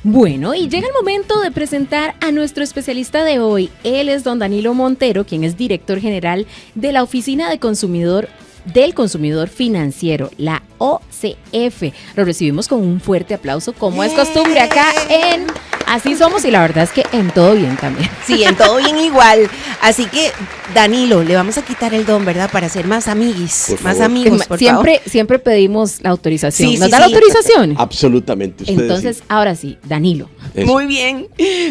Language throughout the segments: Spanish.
Bueno, y llega el momento de presentar a nuestro especialista de hoy. Él es don Danilo Montero, quien es director general de la Oficina del Consumidor Financiero, la OCF. Lo recibimos con un fuerte aplauso, como es costumbre acá en Así Somos, y la verdad es que en todo bien también. Sí, en todo bien igual. Así que, Danilo, le vamos a quitar el don, ¿verdad? Para ser más amiguis, más amigos, por favor. Siempre pedimos la autorización. Sí, ¿Nos sí, da la autorización? Absolutamente. Entonces, sí. ahora sí, Danilo. Eso. Muy bien,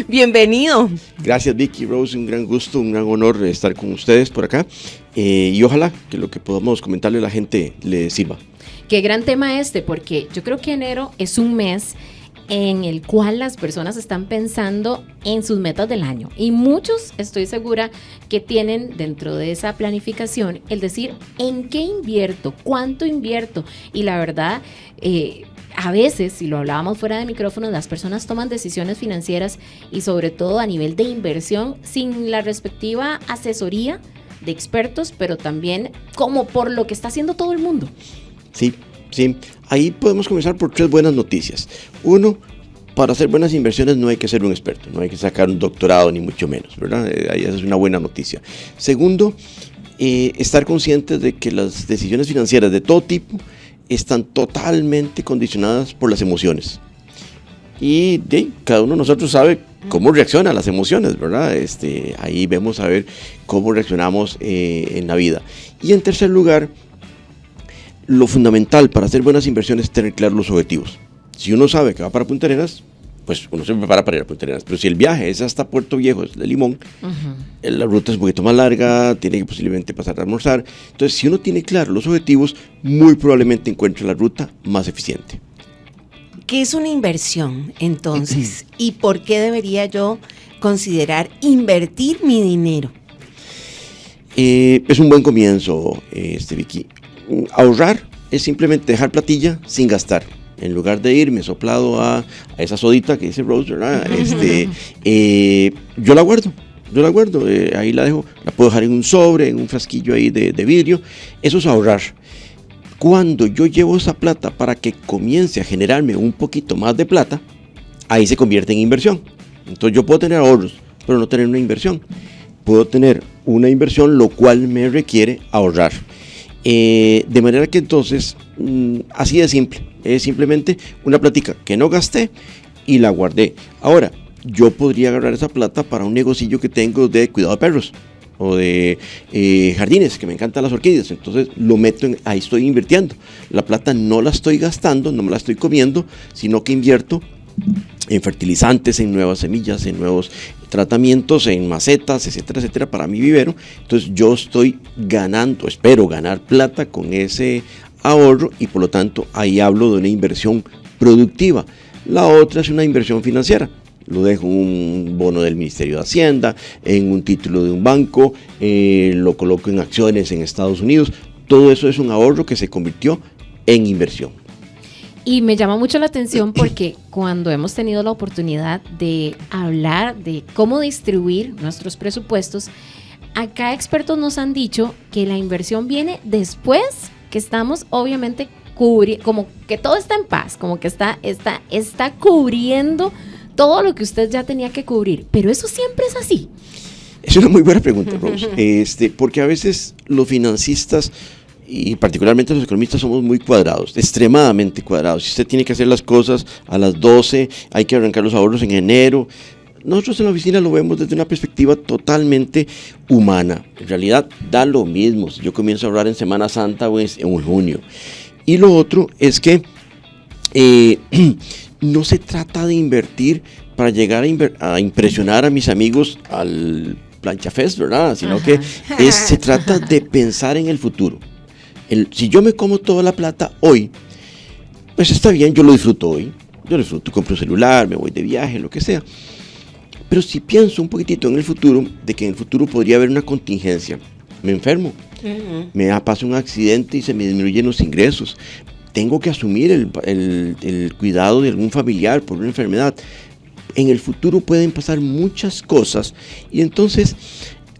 bienvenido. Gracias, Vicky, Rose, un gran gusto, un gran honor estar con ustedes por acá. Y ojalá que lo que podamos comentarle a la gente le sirva. Qué gran tema porque yo creo que enero es un mes en el cual las personas están pensando en sus metas del año, y muchos, estoy segura, que tienen dentro de esa planificación el decir en qué invierto, cuánto invierto, y la verdad, a veces, si lo hablábamos fuera de micrófono, las personas toman decisiones financieras y sobre todo a nivel de inversión sin la respectiva asesoría de expertos, pero también como por lo que está haciendo todo el mundo. Sí. Ahí podemos comenzar por 3 buenas noticias. Uno, para hacer buenas inversiones no hay que ser un experto, no hay que sacar un doctorado ni mucho menos, ¿verdad? Ahí esa es una buena noticia. Segundo, estar conscientes de que las decisiones financieras de todo tipo están totalmente condicionadas por las emociones. Y cada uno de nosotros sabe cómo reacciona a las emociones, ¿verdad? Ahí vemos a ver cómo reaccionamos en la vida. Y en tercer lugar, lo fundamental para hacer buenas inversiones es tener claros los objetivos. Si uno sabe que va para Punta Arenas, pues uno se prepara para ir a Punta Arenas. Pero si el viaje es hasta Puerto Viejo, de Limón, la ruta es un poquito más larga, tiene que posiblemente pasar a almorzar. Entonces, si uno tiene claros los objetivos, muy probablemente encuentre la ruta más eficiente. ¿Qué es una inversión, entonces? ¿Y por qué debería yo considerar invertir mi dinero? Es un buen comienzo, Vicky. Ahorrar es simplemente dejar platilla sin gastar. En lugar de irme soplado a esa sodita que dice Rose, ¿verdad? Yo la guardo, ahí la dejo, la puedo dejar en un sobre, en un frasquillo ahí de vidrio. Eso es ahorrar. Cuando yo llevo esa plata para que comience a generarme un poquito más de plata, ahí se convierte en inversión. Entonces yo puedo tener ahorros, pero no tener una inversión. Puedo tener una inversión, lo cual me requiere ahorrar. De manera que entonces, así de simple, es simplemente una platica que no gasté y la guardé. Ahora, yo podría agarrar esa plata para un negocillo que tengo de cuidado de perros o de jardines, que me encantan las orquídeas. Entonces lo meto ahí estoy invirtiendo. La plata no la estoy gastando, no me la estoy comiendo, sino que invierto en fertilizantes, en nuevas semillas, en nuevos tratamientos, en macetas, etcétera, etcétera, para mi vivero. Entonces yo estoy ganando, espero ganar plata con ese ahorro, y por lo tanto ahí hablo de una inversión productiva. La otra es una inversión financiera. Lo dejo en un bono del Ministerio de Hacienda, en un título de un banco, lo coloco en acciones en Estados Unidos. Todo eso es un ahorro que se convirtió en inversión. Y me llama mucho la atención porque cuando hemos tenido la oportunidad de hablar de cómo distribuir nuestros presupuestos, acá expertos nos han dicho que la inversión viene después que estamos obviamente como que todo está en paz, como que está cubriendo todo lo que usted ya tenía que cubrir. Pero eso siempre es así. Es una muy buena pregunta, Rose. Porque a veces los financistas y particularmente los economistas somos muy cuadrados, extremadamente cuadrados. Si usted tiene que hacer las cosas a las 12, hay que arrancar los ahorros en enero. Nosotros en la oficina lo vemos desde una perspectiva totalmente humana. En realidad da lo mismo si yo comienzo a ahorrar en Semana Santa o en junio. Y lo otro es que no se trata de invertir para llegar a impresionar a mis amigos al Plancha Fest, ¿verdad? Sino que se trata de pensar en el futuro. Si yo me como toda la plata hoy, pues está bien, yo lo disfruto hoy. Yo lo disfruto, compro un celular, me voy de viaje, lo que sea. Pero si pienso un poquitito en el futuro, de que en el futuro podría haber una contingencia, me enfermo, me pasa un accidente y se me disminuyen los ingresos, tengo que asumir el cuidado de algún familiar por una enfermedad. En el futuro pueden pasar muchas cosas y entonces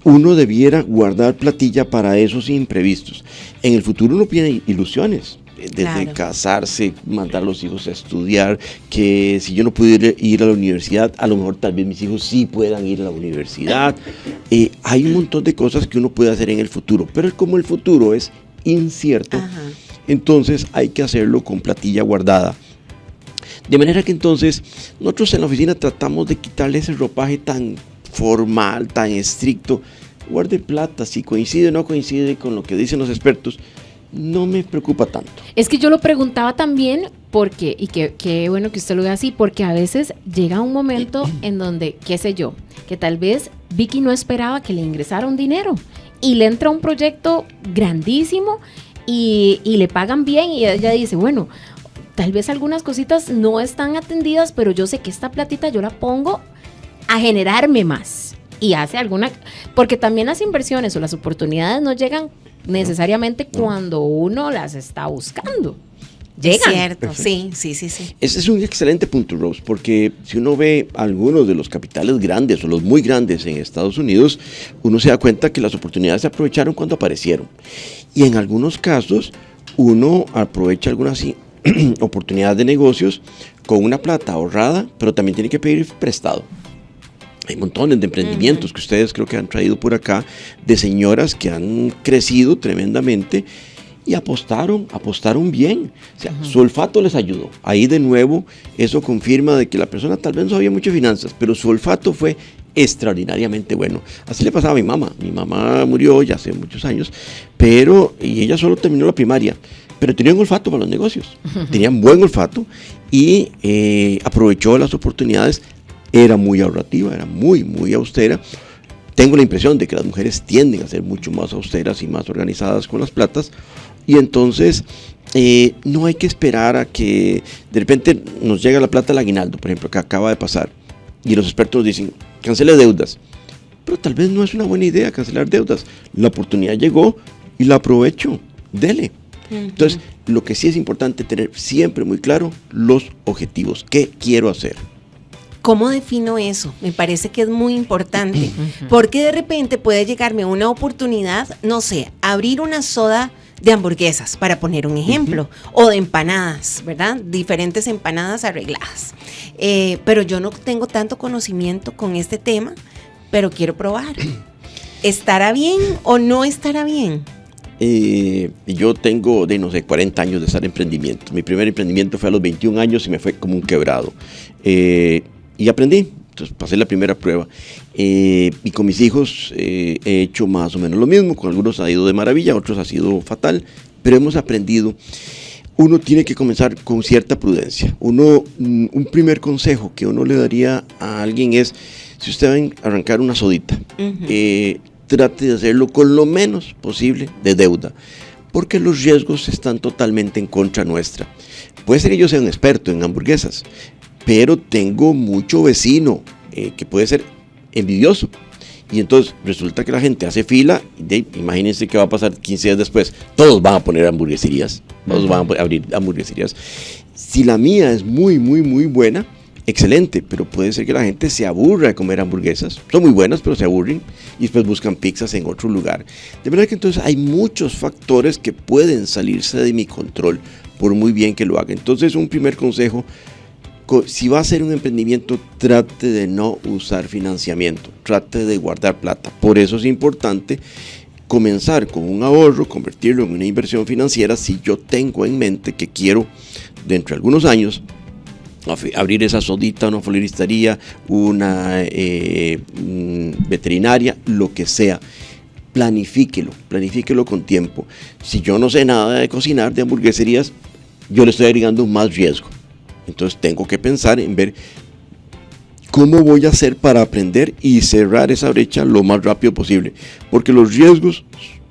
uno debiera guardar platilla para esos imprevistos. En el futuro uno tiene ilusiones. desde Claro. casarse, mandar a los hijos a estudiar, que si yo no pudiera ir a la universidad, a lo mejor tal vez mis hijos sí puedan ir a la universidad. Hay un montón de cosas que uno puede hacer en el futuro, pero como el futuro es incierto, Ajá. entonces hay que hacerlo con platilla guardada. De manera que entonces nosotros en la oficina tratamos de quitarle ese ropaje tan formal, tan estricto. Guarde plata, si coincide o no coincide con lo que dicen los expertos, no me preocupa tanto. Es que yo lo preguntaba también porque, y qué bueno que usted lo vea así, porque a veces llega un momento en donde, qué sé yo, que tal vez Vicky no esperaba que le ingresara un dinero y le entra un proyecto grandísimo y le pagan bien y ella dice, bueno, tal vez algunas cositas no están atendidas, pero yo sé que esta platita yo la pongo a generarme más. Y hace alguna, porque también las inversiones o las oportunidades no llegan necesariamente cuando uno las está buscando. Llegan. Cierto, sí. Ese es un excelente punto, Rose, porque si uno ve algunos de los capitales grandes o los muy grandes en Estados Unidos, uno se da cuenta que las oportunidades se aprovecharon cuando aparecieron. Y en algunos casos, uno aprovecha algunas oportunidades de negocios con una plata ahorrada, pero también tiene que pedir prestado. Hay montones de emprendimientos que ustedes creo que han traído por acá, de señoras que han crecido tremendamente y apostaron bien. O sea, su olfato les ayudó. Ahí de nuevo, eso confirma de que la persona tal vez no sabía mucho de finanzas, pero su olfato fue extraordinariamente bueno. Así le pasaba a mi mamá. Mi mamá murió ya hace muchos años, y ella solo terminó la primaria, pero tenía un olfato para los negocios. Tenían buen olfato y aprovechó las oportunidades. Era muy ahorrativa, era muy, muy austera. Tengo la impresión de que las mujeres tienden a ser mucho más austeras y más organizadas con las platas. Y entonces no hay que esperar a que de repente nos llegue la plata al aguinaldo, por ejemplo, que acaba de pasar. Y los expertos dicen, cancele deudas. Pero tal vez no es una buena idea cancelar deudas. La oportunidad llegó y la aprovecho. Dele. Entonces, lo que sí es importante tener siempre muy claro los objetivos. ¿Qué quiero hacer? ¿Cómo defino eso? Me parece que es muy importante, porque de repente puede llegarme una oportunidad, no sé, abrir una soda de hamburguesas, para poner un ejemplo, o de empanadas, ¿verdad? Diferentes empanadas arregladas. Pero yo no tengo tanto conocimiento con este tema, pero quiero probar. ¿Estará bien o no estará bien? Yo tengo, 40 años de estar en emprendimiento. Mi primer emprendimiento fue a los 21 años y me fue como un quebrado. Y aprendí, entonces pasé la primera prueba. Y con mis hijos he hecho más o menos lo mismo. Con algunos ha ido de maravilla, otros ha sido fatal, pero hemos aprendido. Uno tiene que comenzar con cierta prudencia. Un primer consejo que uno le daría a alguien es, si usted va a arrancar una sodita, trate de hacerlo con lo menos posible de deuda, porque los riesgos están totalmente en contra nuestra. Puede ser que yo sea un experto en hamburguesas, pero tengo mucho vecino que puede ser envidioso. Y entonces resulta que la gente hace fila, imagínense qué va a pasar 15 días después. Todos van a poner hamburgueserías, todos van a abrir hamburgueserías. Si la mía es muy, muy, muy buena, excelente, pero puede ser que la gente se aburra de comer hamburguesas. Son muy buenas, pero se aburren y después buscan pizzas en otro lugar. De verdad que entonces hay muchos factores que pueden salirse de mi control, por muy bien que lo haga. Entonces, un primer consejo: si va a hacer un emprendimiento, trate de no usar financiamiento, trate de guardar plata. Por eso es importante comenzar con un ahorro, convertirlo en una inversión financiera. Si yo tengo en mente que quiero, dentro de algunos años, abrir esa sodita, una floristería, una veterinaria, lo que sea, planifíquelo con tiempo. Si yo no sé nada de cocinar, de hamburgueserías, yo le estoy agregando más riesgo. Entonces tengo que pensar en ver cómo voy a hacer para aprender y cerrar esa brecha lo más rápido posible, porque los riesgos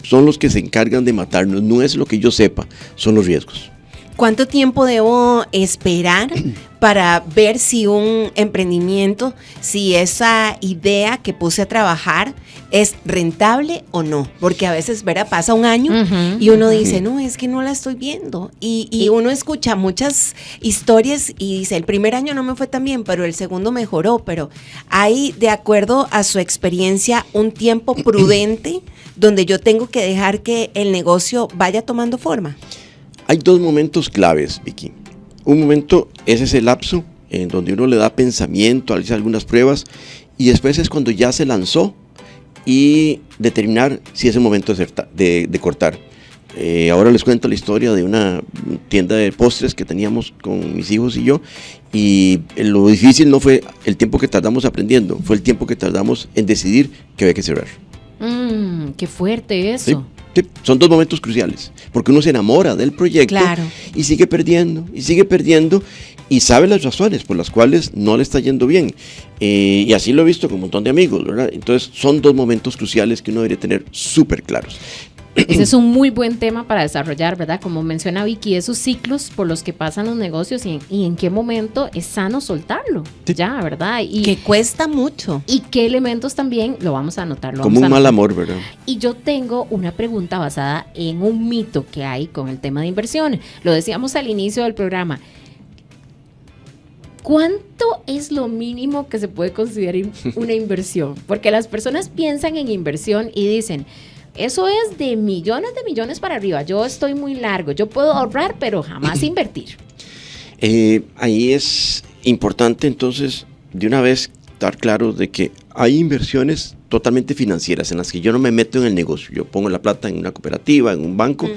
son los que se encargan de matarnos. No es lo que yo sepa, son los riesgos. ¿Cuánto tiempo debo esperar para ver si un emprendimiento, si esa idea que puse a trabajar es rentable o no? Porque a veces, ¿verdad? Pasa un año y uno dice, no, es que no la estoy viendo. Y uno escucha muchas historias y dice, el primer año no me fue tan bien, pero el segundo mejoró. Pero hay, de acuerdo a su experiencia, un tiempo prudente donde yo tengo que dejar que el negocio vaya tomando forma. Hay dos momentos claves, Vicky. Un momento es ese lapso en donde uno le da pensamiento, realiza algunas pruebas, y después es cuando ya se lanzó y determinar si es el momento de cortar. Ahora les cuento la historia de una tienda de postres que teníamos con mis hijos y yo, y lo difícil no fue el tiempo que tardamos aprendiendo, fue el tiempo que tardamos en decidir que había que cerrar. Qué fuerte eso. Sí, son dos momentos cruciales, porque uno se enamora del proyecto, Claro. y sigue perdiendo, y sabe las razones por las cuales no le está yendo bien. Y así lo he visto con un montón de amigos, ¿verdad? Entonces son dos momentos cruciales que uno debería tener súper claros. Ese es un muy buen tema para desarrollar, ¿verdad? Como menciona Vicky, esos ciclos por los que pasan los negocios y en qué momento es sano soltarlo, Sí. ya, ¿verdad? Y Que cuesta mucho. y qué elementos también lo vamos a anotar. Como un mal amor, ¿verdad? Y yo tengo una pregunta basada en un mito que hay con el tema de inversión. Lo decíamos al inicio del programa. ¿Cuánto es lo mínimo que se puede considerar una inversión? Porque las personas piensan en inversión y dicen, eso es de millones para arriba. Yo estoy muy largo, yo puedo ahorrar, pero jamás invertir. Ahí es importante entonces de una vez estar claro de que hay inversiones totalmente financieras en las que yo no me meto en el negocio. Yo pongo la plata en una cooperativa, en un banco,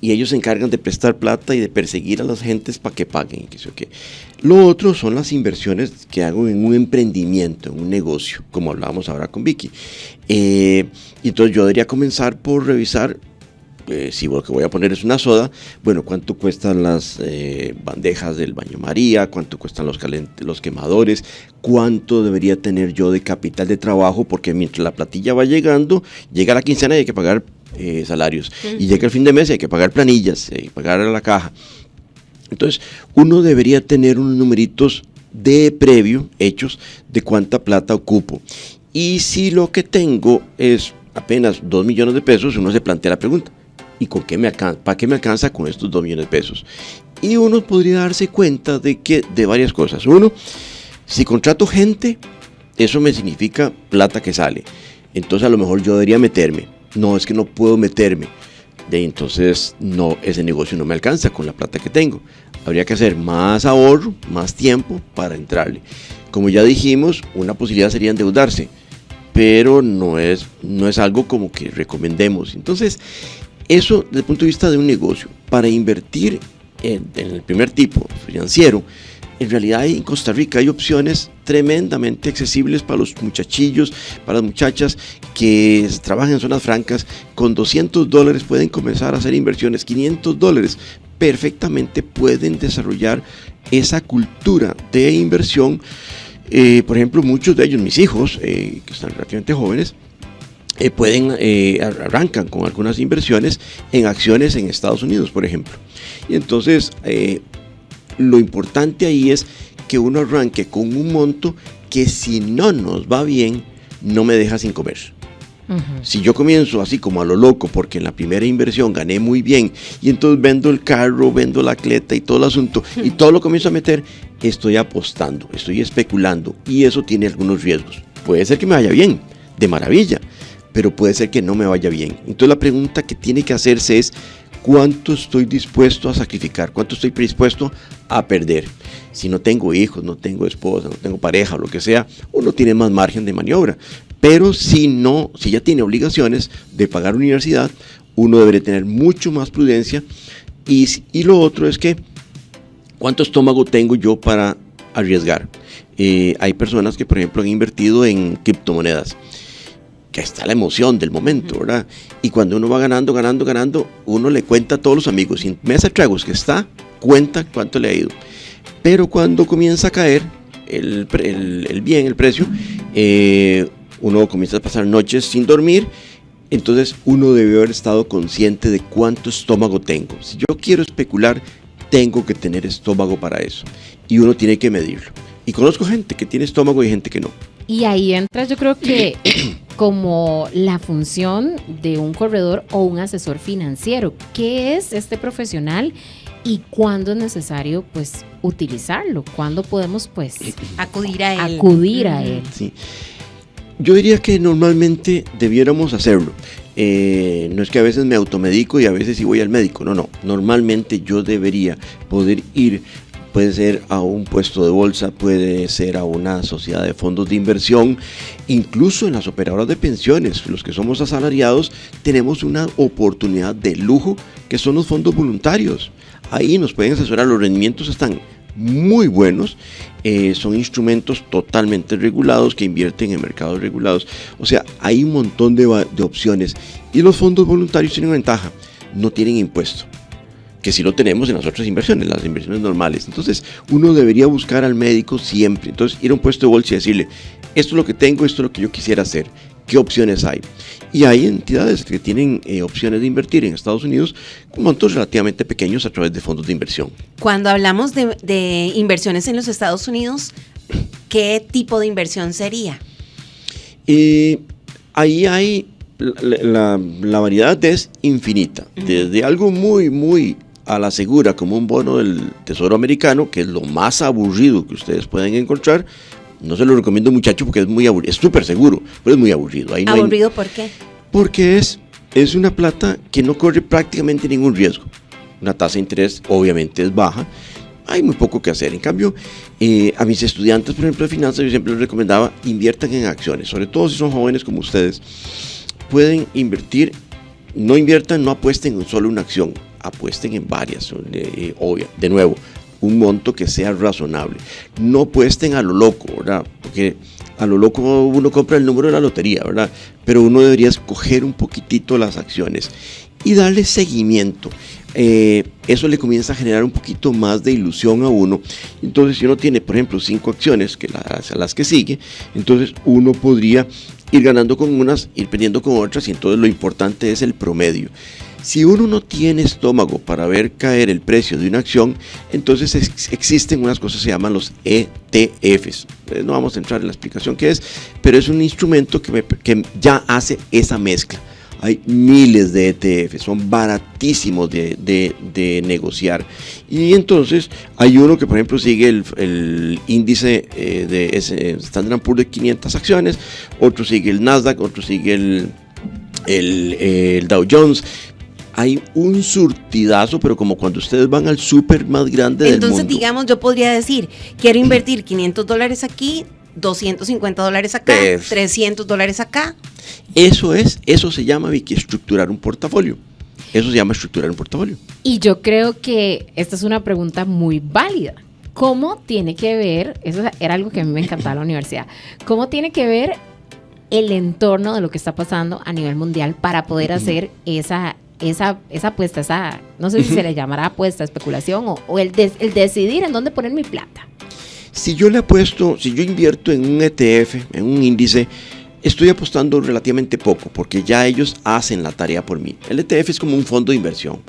y ellos se encargan de prestar plata y de perseguir a las gentes para que paguen. Lo otro son las inversiones que hago en un emprendimiento, en un negocio, como hablábamos ahora con Vicky. Y entonces yo debería comenzar por revisar, si lo que voy a poner es una soda, bueno, cuánto cuestan las bandejas del baño María, cuánto cuestan los quemadores, cuánto debería tener yo de capital de trabajo, porque mientras la platilla va llegando, llega la quincena y hay que pagar salarios, y llega el fin de mes y hay que pagar planillas, pagar a la caja. Entonces, uno debería tener unos numeritos de previo hechos de cuánta plata ocupo. Y si lo que tengo es apenas 2 millones de pesos, uno se plantea la pregunta, ¿y con qué me alcanza? ¿Para qué me alcanza con estos 2 millones de pesos? Y uno podría darse cuenta de varias cosas. Uno, si contrato gente, eso me significa plata que sale. Entonces a lo mejor yo debería meterme. No, es que no puedo meterme. Entonces no, ese negocio no me alcanza con la plata que tengo. Habría que hacer más ahorro, más tiempo para entrarle. Como ya dijimos, una posibilidad sería endeudarse, pero no es algo como que recomendemos. Entonces, eso desde el punto de vista de un negocio, para invertir en el primer tipo financiero, en realidad en Costa Rica hay opciones tremendamente accesibles para los muchachillos, para las muchachas que trabajan en zonas francas. Con $200 pueden comenzar a hacer inversiones, $500 perfectamente pueden desarrollar esa cultura de inversión. Por ejemplo, muchos de ellos, mis hijos, que están relativamente jóvenes, arrancan con algunas inversiones en acciones en Estados Unidos, por ejemplo. Y entonces, lo importante ahí es que uno arranque con un monto que, si no nos va bien, no me deja sin comer. Si yo comienzo así como a lo loco, porque en la primera inversión gané muy bien, y entonces vendo el carro, vendo la cleta y todo el asunto, y todo lo comienzo a meter, estoy apostando, estoy especulando, y eso tiene algunos riesgos. Puede ser que me vaya bien, de maravilla, pero puede ser que no me vaya bien. Entonces la pregunta que tiene que hacerse es, ¿cuánto estoy dispuesto a sacrificar? ¿Cuánto estoy predispuesto a perder? Si no tengo hijos, no tengo esposa, no tengo pareja, lo que sea, uno tiene más margen de maniobra. Pero si ya tiene obligaciones de pagar universidad, uno debería tener mucho más prudencia. Y lo otro es que, ¿cuánto estómago tengo yo para arriesgar? Hay personas que, por ejemplo, han invertido en criptomonedas, que está la emoción del momento, ¿verdad? Y cuando uno va ganando, uno le cuenta a todos los amigos, sin mesa de tragos que está, cuenta cuánto le ha ido. Pero cuando comienza a caer el precio, uno comienza a pasar noches sin dormir. Entonces uno debe haber estado consciente de cuánto estómago tengo. Si yo quiero especular, tengo que tener estómago para eso, y uno tiene que medirlo. Y conozco gente que tiene estómago y gente que no. Y ahí entra, yo creo que como la función de un corredor o un asesor financiero. ¿Qué es este profesional y cuándo es necesario, pues, utilizarlo? ¿Cuándo podemos, pues, acudir a él? Acudir a él. Sí. Yo diría que normalmente debiéramos hacerlo. No es que a veces me automedico y a veces sí voy al médico, no, normalmente yo debería poder ir, puede ser a un puesto de bolsa, puede ser a una sociedad de fondos de inversión, incluso en las operadoras de pensiones, los que somos asalariados, tenemos una oportunidad de lujo que son los fondos voluntarios. Ahí nos pueden asesorar, los rendimientos están muy buenos, son instrumentos totalmente regulados que invierten en mercados regulados, o sea, hay un montón de opciones, y los fondos voluntarios tienen una ventaja, no tienen impuesto, que sí lo tenemos en las otras inversiones, las inversiones normales. Entonces uno debería buscar al médico siempre, entonces ir a un puesto de bolsa y decirle, esto es lo que tengo, esto es lo que yo quisiera hacer, ¿qué opciones hay? Y hay entidades que tienen opciones de invertir en Estados Unidos con montos relativamente pequeños a través de fondos de inversión. Cuando hablamos de inversiones en los Estados Unidos, ¿qué tipo de inversión sería? Ahí hay, la variedad es infinita, desde algo muy a la segura, como un bono del Tesoro americano, que es lo más aburrido que ustedes pueden encontrar. No se lo recomiendo, muchacho, porque es muy aburrido, es súper seguro, pero es muy aburrido. Ahí ¿Aburrido por qué? Porque es una plata que no corre prácticamente ningún riesgo. Una tasa de interés obviamente es baja, hay muy poco que hacer. En cambio, a mis estudiantes, por ejemplo, de finanzas, yo siempre les recomendaba, inviertan en acciones, sobre todo si son jóvenes como ustedes. Pueden invertir, no inviertan, no apuesten en solo una acción, apuesten en varias, obvio, de nuevo, un monto que sea razonable. No apuesten a lo loco, ¿verdad? Porque a lo loco uno compra el número de la lotería, ¿verdad? Pero uno debería escoger un poquitito las acciones y darle seguimiento. Eso le comienza a generar un poquito más de ilusión a uno. Entonces, si uno tiene, por ejemplo, 5 acciones, que las que sigue, entonces uno podría ir ganando con unas, ir perdiendo con otras, y entonces lo importante es el promedio. Si uno no tiene estómago para ver caer el precio de una acción, entonces existen unas cosas que se llaman los ETFs. No vamos a entrar en la explicación qué es, pero es un instrumento que ya hace esa mezcla. Hay miles de ETFs, son baratísimos de negociar. Y entonces hay uno que, por ejemplo, sigue el índice de Standard & Poor's de 500 acciones, otro sigue el Nasdaq, otro sigue el Dow Jones. Hay un surtidazo, pero como cuando ustedes van al súper más grande del mundo. Entonces, digamos, yo podría decir, quiero invertir $500 aquí, $250 acá, $300 acá. Eso se llama, Vicky, estructurar un portafolio. Eso se llama estructurar un portafolio. Y yo creo que esta es una pregunta muy válida. ¿Cómo tiene que ver, eso era algo que a mí me encantaba en la universidad, cómo tiene que ver el entorno de lo que está pasando a nivel mundial para poder hacer esa apuesta, no sé si se le llamará apuesta, especulación o el decidir en dónde poner mi plata? Si yo invierto en un ETF, en un índice, estoy apostando relativamente poco porque ya ellos hacen la tarea por mí. El ETF es como un fondo de inversión.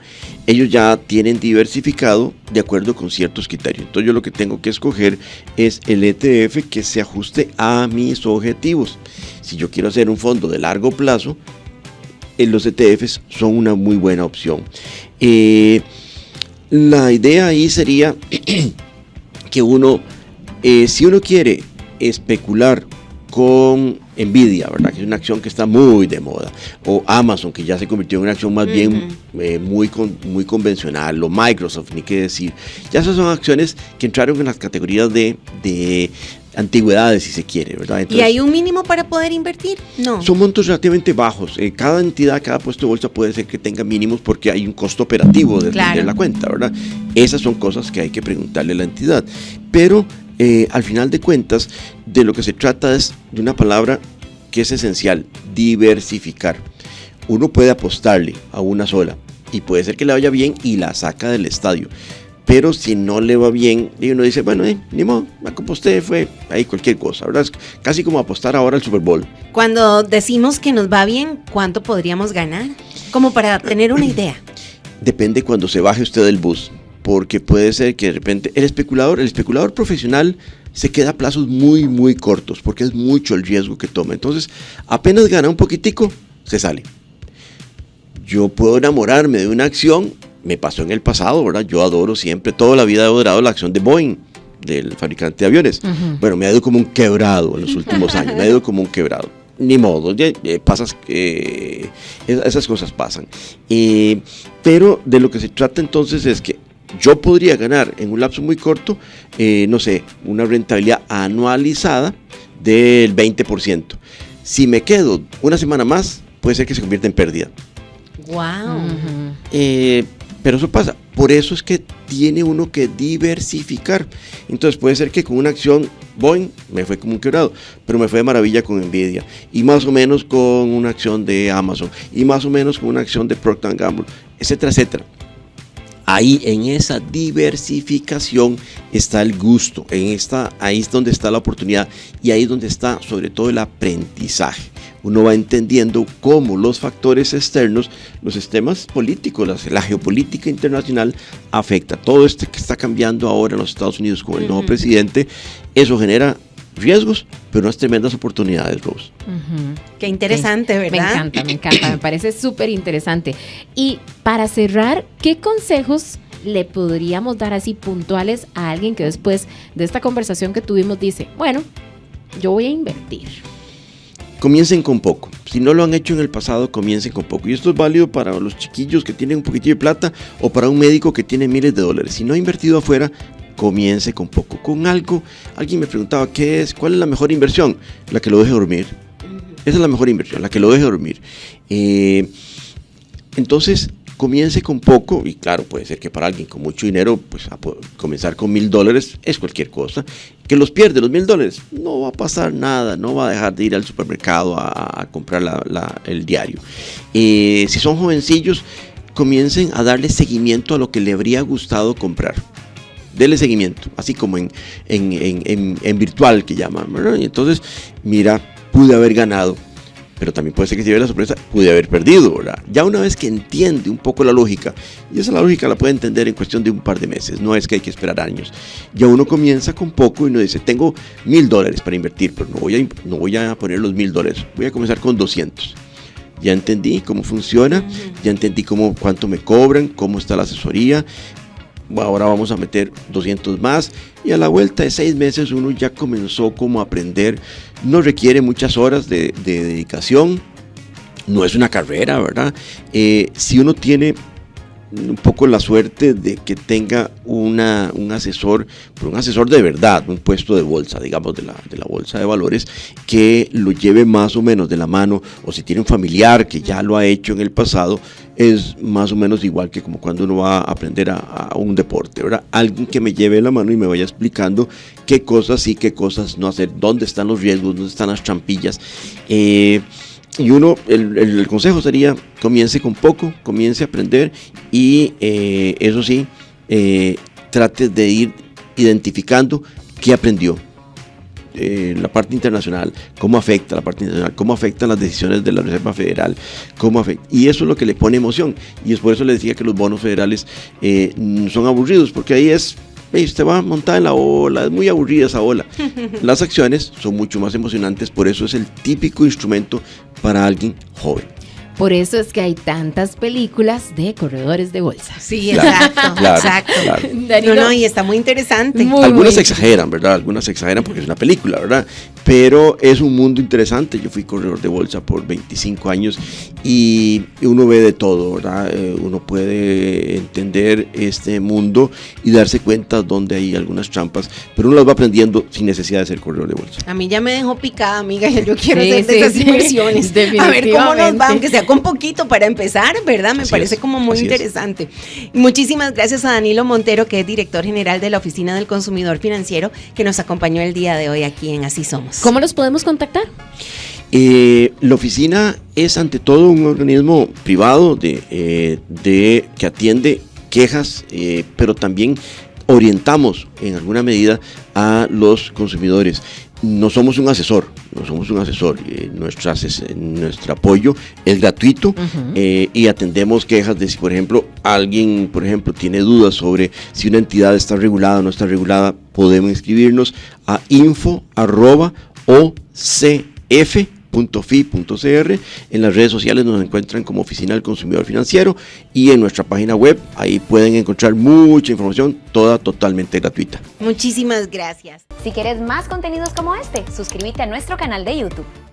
Ellos ya tienen diversificado de acuerdo con ciertos criterios. Entonces yo lo que tengo que escoger es el ETF que se ajuste a mis objetivos. Si yo quiero hacer un fondo de largo plazo, los ETFs son una muy buena opción. La idea ahí sería que uno, si uno quiere especular con Nvidia, ¿verdad? Que es una acción que está muy de moda, o Amazon, que ya se convirtió en una acción más bien muy convencional, o Microsoft, ni qué decir. Ya esas son acciones que entraron en las categorías de antigüedades, si se quiere, ¿verdad? Entonces, ¿y hay un mínimo para poder invertir? No. Son montos relativamente bajos. Cada entidad, cada puesto de bolsa puede ser que tenga mínimos porque hay un costo operativo de la cuenta, ¿verdad? Esas son cosas que hay que preguntarle a la entidad. Pero al final de cuentas, de lo que se trata es de una palabra que es esencial: diversificar. Uno puede apostarle a una sola y puede ser que le vaya bien y la saca del estadio. Pero si no le va bien, y uno dice, bueno, ni modo, me aposté, fue ahí cualquier cosa, ¿verdad? Es casi como apostar ahora al Super Bowl. Cuando decimos que nos va bien, ¿cuánto podríamos ganar? Como para tener una idea. Depende cuando se baje usted del bus, porque puede ser que de repente el especulador profesional se queda a plazos muy cortos, porque es mucho el riesgo que toma. Entonces, apenas gana un poquitico, se sale. Yo puedo enamorarme de una acción. Me pasó en el pasado, ¿verdad? Yo adoro siempre, toda la vida he adorado la acción de Boeing. del fabricante de aviones. Bueno, me ha ido como un quebrado en los últimos años, me ha ido como un quebrado. Ni modo, esas cosas pasan. Pero de lo que se trata entonces es que yo podría ganar en un lapso muy corto, no sé, una rentabilidad anualizada del 20%. Si me quedo una semana más, puede ser que se convierta en pérdida. Wow. Pero eso pasa. Por eso es que tiene uno que diversificar. Entonces puede ser que con una acción Boeing me fue como un quebrado, pero me fue de maravilla con Nvidia, y más o menos con una acción de Amazon, y más o menos con una acción de Procter & Gamble, etcétera, etcétera. Ahí en esa diversificación está el gusto, ahí es donde está la oportunidad, y ahí es donde está sobre todo el aprendizaje. Uno va entendiendo cómo los factores externos, los sistemas políticos, la geopolítica internacional afecta. Todo esto que está cambiando ahora en los Estados Unidos con el nuevo presidente, eso genera riesgos, pero unas tremendas oportunidades, Rose. Qué interesante, ¿verdad? Me encanta, me parece súper interesante. Y para cerrar, ¿qué consejos le podríamos dar así puntuales a alguien que después de esta conversación que tuvimos dice, bueno, yo voy a invertir? Comiencen con poco. Si no lo han hecho en el pasado, comiencen con poco. Y esto es válido para los chiquillos que tienen un poquitillo de plata o para un médico que tiene miles de dólares. Si no ha invertido afuera, comience con poco. Con algo, alguien me preguntaba, ¿cuál es la mejor inversión? La que lo deje dormir. Esa es la mejor inversión, la que lo deje dormir. Entonces, comience con poco, y claro, puede ser que para alguien con mucho dinero, pues comenzar con $1,000 es cualquier cosa. Que los pierde los $1,000, no va a pasar nada, no va a dejar de ir al supermercado a comprar el diario. Si son jovencillos, comiencen a darle seguimiento a lo que le habría gustado comprar. Dele seguimiento, así como en virtual que llaman, ¿verdad? Y entonces, mira, pude haber ganado, pero también puede ser que se lleve la sorpresa, pude haber perdido, ¿verdad? Ya una vez que entiende un poco la lógica, y esa lógica la puede entender en cuestión de un par de meses, no es que hay que esperar años. Ya uno comienza con poco y uno dice, tengo $1,000 para invertir, pero no voy a poner los $1,000, voy a comenzar con 200. Ya entendí cómo funciona, ya entendí cuánto me cobran, cómo está la asesoría. Ahora vamos a meter 200 más, y a la vuelta de 6 meses uno ya comenzó como a aprender. No requiere muchas horas de dedicación, no es una carrera, ¿verdad? Si uno tiene un poco la suerte de que tenga un asesor, pero un asesor de verdad, un puesto de bolsa, digamos de la bolsa de valores, que lo lleve más o menos de la mano, o si tiene un familiar que ya lo ha hecho en el pasado, es más o menos igual que como cuando uno va a aprender a un deporte, ¿verdad? Alguien que me lleve de la mano y me vaya explicando qué cosas sí, qué cosas no hacer, dónde están los riesgos, dónde están las trampillas. Y el consejo sería, comience con poco, comience a aprender, y eso sí, trate de ir identificando qué aprendió. La parte internacional, cómo afecta la parte internacional, cómo afectan las decisiones de la Reserva Federal, y eso es lo que le pone emoción, y es por eso le decía que los bonos federales son aburridos, porque ahí usted va a montar en la ola, es muy aburrida esa ola. Las acciones son mucho más emocionantes, por eso es el típico instrumento para alguien joven. Por eso es que hay tantas películas de corredores de bolsa. Sí, exacto, exacto. Claro. Danilo, Y está muy interesante. Algunas exageran, ¿verdad? Algunas exageran porque es una película, ¿verdad? Pero es un mundo interesante. Yo fui corredor de bolsa por 25 años y uno ve de todo, ¿verdad? Uno puede entender este mundo y darse cuenta donde hay algunas trampas, pero uno las va aprendiendo sin necesidad de ser corredor de bolsa. A mí ya me dejó picada, amiga. Yo quiero Sí, hacer sí, esas sí. inversiones. A ver cómo nos va, aunque sea con poquito para empezar, ¿verdad? Me parece como muy interesante. Muchísimas gracias a Danilo Montero, que es director general de la Oficina del Consumidor Financiero, que nos acompañó el día de hoy aquí en Así Somos. ¿Cómo los podemos contactar? La oficina es ante todo un organismo privado que atiende quejas, pero también orientamos en alguna medida a los consumidores. No somos un asesor. Nuestro apoyo es gratuito, y atendemos quejas de si, por ejemplo, alguien, tiene dudas sobre si una entidad está regulada o no está regulada. Podemos inscribirnos a info@ocf.com.co. www.ofici.fi.cr. En las redes sociales nos encuentran como Oficina del Consumidor Financiero y en nuestra página web, ahí pueden encontrar mucha información, toda totalmente gratuita. Muchísimas gracias. Si quieres más contenidos como este, suscríbete a nuestro canal de YouTube.